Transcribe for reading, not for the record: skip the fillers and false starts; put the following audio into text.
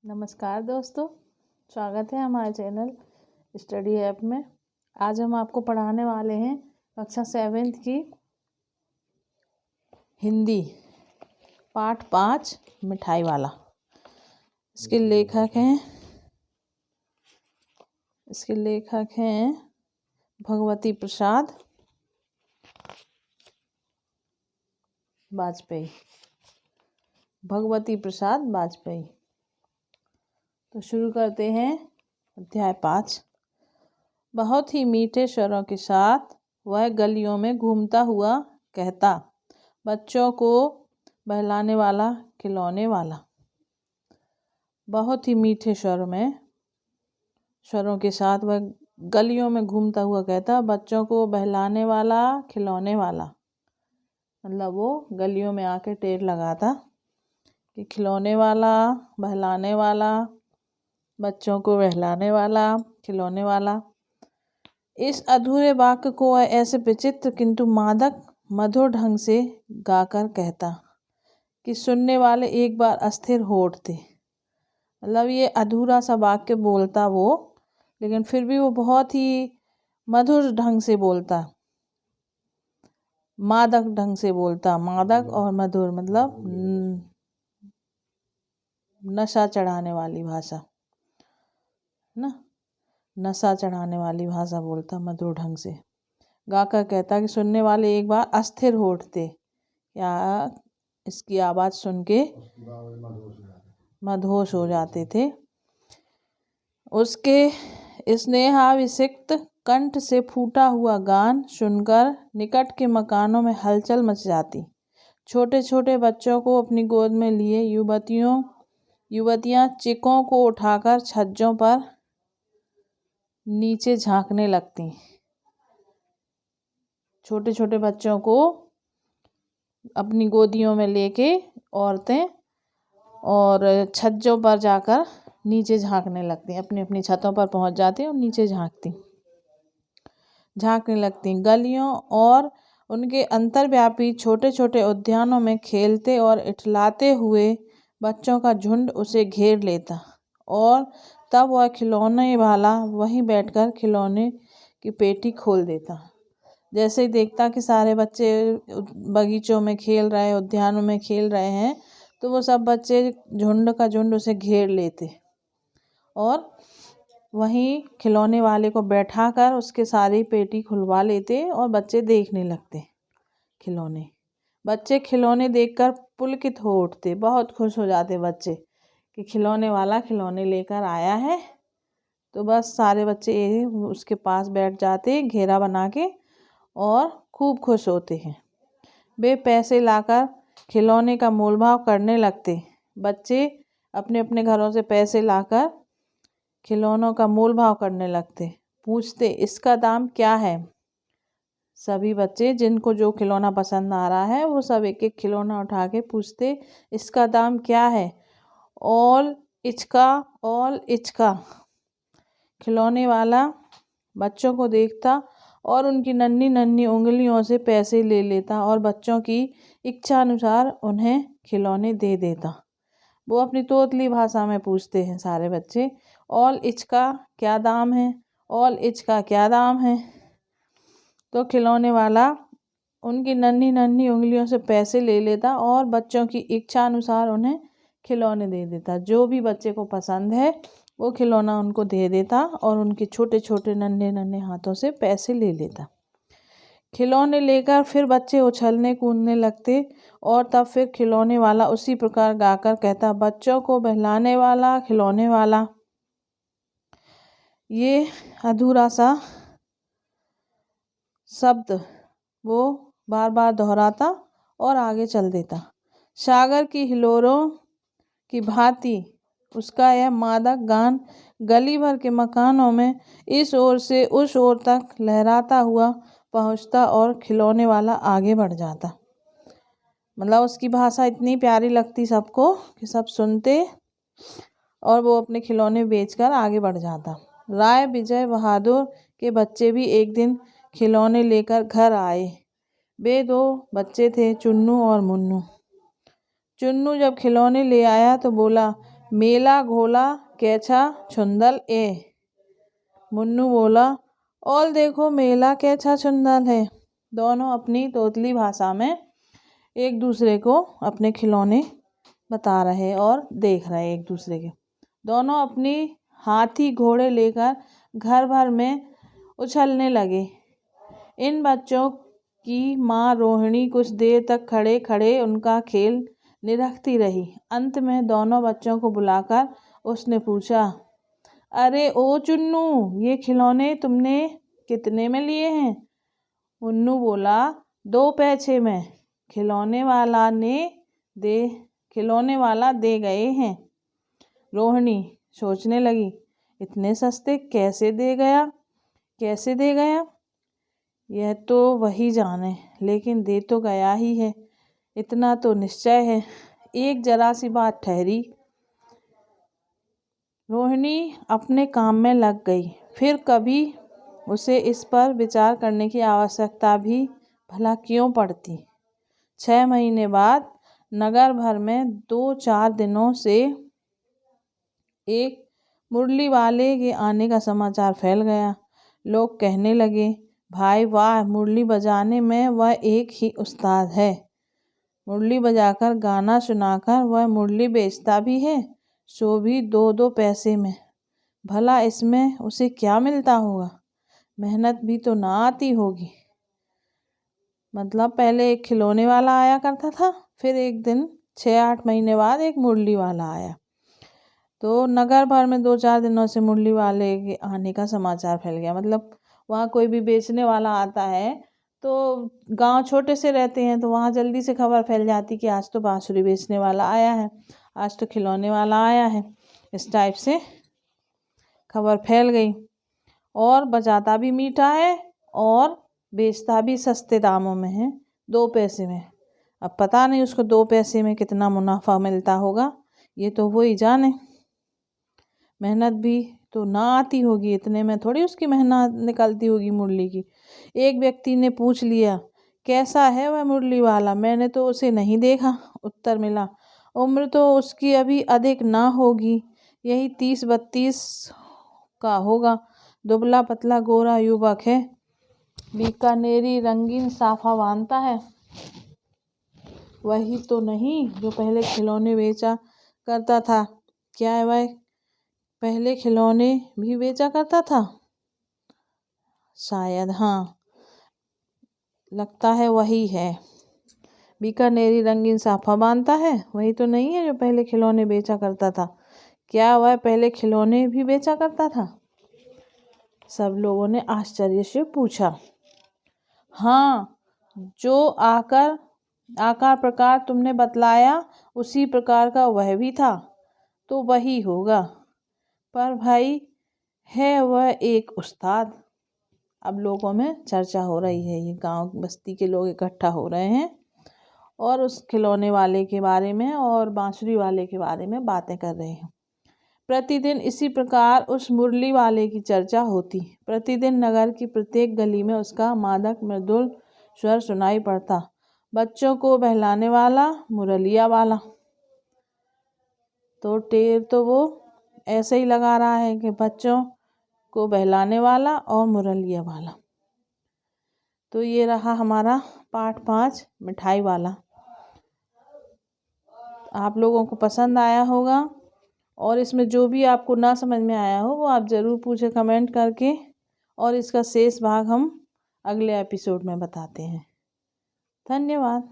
नमस्कार दोस्तों, स्वागत है हमारे चैनल स्टडी ऐप में। आज हम आपको पढ़ाने वाले हैं कक्षा 7th की हिंदी पाठ 5 मिठाई वाला। इसके लेखक हैं भगवती प्रसाद वाजपेयी। तो शुरू करते हैं अध्याय 5। बहुत ही मीठे स्वरों के साथ वह गलियों में घूमता हुआ कहता, बच्चों को बहलाने वाला खिलौने वाला। बहुत ही मीठे स्वरों के साथ वह गलियों में घूमता हुआ कहता, बच्चों को बहलाने वाला खिलौने वाला। मतलब वो गलियों में आके टेर लगाता कि खिलौने वाला, बहलाने वाला, बच्चों को बहलाने वाला, खिलौने वाला। इस अधूरे वाक्य को वह ऐसे विचित्र किंतु मादक मधुर ढंग से गाकर कहता कि सुनने वाले एक बार अस्थिर हो उठते। मतलब ये अधूरा सा वाक्य बोलता वो, लेकिन फिर भी वो बहुत ही मधुर ढंग से बोलता, मादक ढंग से बोलता। मादक और मधुर मतलब नशा चढ़ाने वाली भाषा ना, नशा चढ़ाने वाली भाषा बोलता मधुर ढंग से। गाकर कहता कि सुनने वाले एक बार अस्थिर हो उठते, या इसकी आवाज़ सुन के मदहोश हो जाते थे। उसके स्नेहाभिषिक्त कंठ से फूटा हुआ गान सुनकर निकट के मकानों में हलचल मच जाती। छोटे छोटे बच्चों को अपनी गोद में लिए युवतियां चिकों को उठाकर छज्जों पर नीचे झांकने लगती। छोटे छोटे बच्चों को अपनी गोदियों में लेके औरतें और छज्जों पर जाकर नीचे झांकने लगती। अपनी अपनी छतों पर पहुंच जाती और नीचे झांकने लगती। गलियों और उनके अंतर्व्यापी छोटे छोटे उद्यानों में खेलते और इठलाते हुए बच्चों का झुंड उसे घेर लेता, और तब वह खिलौने वाला वहीं बैठकर खिलौने की पेटी खोल देता। जैसे ही देखता कि सारे बच्चे बगीचों में खेल रहे, उद्यानों में खेल रहे हैं, तो वो सब बच्चे झुंड का झुंड उसे घेर लेते और वहीं खिलौने वाले को बैठाकर उसके सारी पेटी खुलवा लेते और बच्चे देखने लगते खिलौने। बच्चे खिलौने देखकर पुलकित हो उठते, बहुत खुश हो जाते बच्चे कि खिलौने वाला खिलौने लेकर आया है। तो बस सारे बच्चे उसके पास बैठ जाते घेरा बना के और खूब खुश होते हैं। वे पैसे लाकर खिलौने का मोलभाव करने लगते। बच्चे अपने अपने घरों से पैसे लाकर खिलौनों का मोलभाव करने लगते। पूछते, इसका दाम क्या है? सभी बच्चे जिनको जो खिलौना पसंद आ रहा है वो सब एक एक खिलौना उठा के पूछते, इसका दाम क्या है? ऑल इचका। खिलौने वाला बच्चों को देखता और उनकी नन्ही नन्ही उंगलियों से पैसे ले लेता और बच्चों की इच्छा अनुसार उन्हें खिलौने दे देता। वो अपनी तोतली भाषा में पूछते हैं सारे बच्चे, ऑल इचका क्या दाम है? ऑल इचका क्या दाम है? तो खिलौने वाला उनकी नन्ही नन्ही उंगलियों से पैसे ले लेता और बच्चों की इच्छा अनुसार उन्हें खिलौने दे देता। जो भी बच्चे को पसंद है वो खिलौना उनको दे देता और उनके छोटे छोटे नन्हे नन्हे हाथों से पैसे ले लेता। खिलौने लेकर फिर बच्चे उछलने कूदने लगते और तब फिर खिलौने वाला उसी प्रकार गाकर कहता, बच्चों को बहलाने वाला खिलौने वाला। ये अधूरा सा शब्द वो बार बार दोहराता और आगे चल देता। सागर की हिलोरों की भांति उसका यह मादक गान गली भर के मकानों में इस ओर से उस ओर तक लहराता हुआ पहुंचता और खिलौने वाला आगे बढ़ जाता। मतलब उसकी भाषा इतनी प्यारी लगती सबको कि सब सुनते और वो अपने खिलौने बेचकर आगे बढ़ जाता। राय विजय बहादुर के बच्चे भी एक दिन खिलौने लेकर घर आए। वे 2 बच्चे थे, चुन्नू और मुन्नू। चुन्नू जब खिलौने ले आया तो बोला, मेला घोला कैछा छुंदल ए। मुन्नू बोला, और देखो मेला कैछा छुंदल है। दोनों अपनी तोतली भाषा में एक दूसरे को अपने खिलौने बता रहे और देख रहे एक दूसरे के। दोनों अपनी हाथी घोड़े लेकर घर भर में उछलने लगे। इन बच्चों की माँ रोहिणी कुछ देर तक खड़े खड़े उनका खेल निरखती रही। अंत में दोनों बच्चों को बुलाकर उसने पूछा, अरे ओ चुन्नू, ये खिलौने तुमने कितने में लिए हैं? मुन्नू बोला, 2 पैसे में। खिलौने वाला दे गए हैं। रोहिणी सोचने लगी, इतने सस्ते कैसे दे गया? यह तो वही जाने, लेकिन दे तो गया ही है, इतना तो निश्चय है। एक जरा सी बात ठहरी। रोहिणी अपने काम में लग गई। फिर कभी उसे इस पर विचार करने की आवश्यकता भी भला क्यों पड़ती। 6 महीने बाद नगर भर में 2-4 दिनों से एक मुरली वाले के आने का समाचार फैल गया। लोग कहने लगे, भाई वाह, मुरली बजाने में वह एक ही उस्ताद है। मुरली बजाकर गाना सुनाकर वह मुरली बेचता भी है, सो भी 2-2 पैसे में। भला इसमें उसे क्या मिलता होगा? मेहनत भी तो ना आती होगी। मतलब पहले एक खिलौने वाला आया करता था, फिर एक दिन 6-8 महीने बाद एक मुरली वाला आया। तो नगर भर में 2-4 दिनों से मुरली वाले के आने का समाचार फैल गया। मतलब वहाँ कोई भी बेचने वाला आता है तो गांव छोटे से रहते हैं, तो वहाँ जल्दी से खबर फैल जाती कि आज तो बांसुरी बेचने वाला आया है, आज तो खिलौने वाला आया है। इस टाइप से खबर फैल गई। और बजाता भी मीठा है और बेचता भी सस्ते दामों में है, 2 पैसे में। अब पता नहीं उसको 2 पैसे में कितना मुनाफा मिलता होगा, ये तो वो ही जाने। मेहनत भी तो ना आती होगी, इतने में थोड़ी उसकी मेहनत निकलती होगी मुरली की। एक व्यक्ति ने पूछ लिया, कैसा है वह मुरली वाला? मैंने तो उसे नहीं देखा। उत्तर मिला, उम्र तो उसकी अभी अधिक ना होगी, यही 30-32 का होगा। दुबला पतला गोरा युवक है, बीकानेरी रंगीन साफा बांधता है। वही तो नहीं जो पहले खिलौने बेचा करता था? क्या है वह पहले खिलौने भी बेचा करता था? शायद, हाँ, लगता है वही है। बीकानेरी रंगीन साफा बांधता है, वही तो नहीं है जो पहले खिलौने बेचा करता था? क्या वह पहले खिलौने भी बेचा करता था? सब लोगों ने आश्चर्य से पूछा। हाँ, जो आकार प्रकार तुमने बतलाया उसी प्रकार का वह भी था, तो वही होगा। पर भाई, है वह एक उस्ताद। अब लोगों में चर्चा हो रही है, ये गांव बस्ती के लोग इकट्ठा हो रहे हैं और उस खिलौने वाले के बारे में और बांसुरी वाले के बारे में बातें कर रहे हैं। प्रतिदिन इसी प्रकार उस मुरली वाले की चर्चा होती। प्रतिदिन नगर की प्रत्येक गली में उसका मादक मृदुल स्वर सुनाई पड़ता। बच्चों को बहलाने वाला मुरलिया वाला। तो टेर तो वो ऐसे ही लगा रहा है कि बच्चों को बहलाने वाला और मुरलिया वाला। तो ये रहा हमारा पाठ 5 मिठाई वाला। आप लोगों को पसंद आया होगा, और इसमें जो भी आपको ना समझ में आया हो वो आप ज़रूर पूछे कमेंट करके, और इसका शेष भाग हम अगले एपिसोड में बताते हैं। धन्यवाद।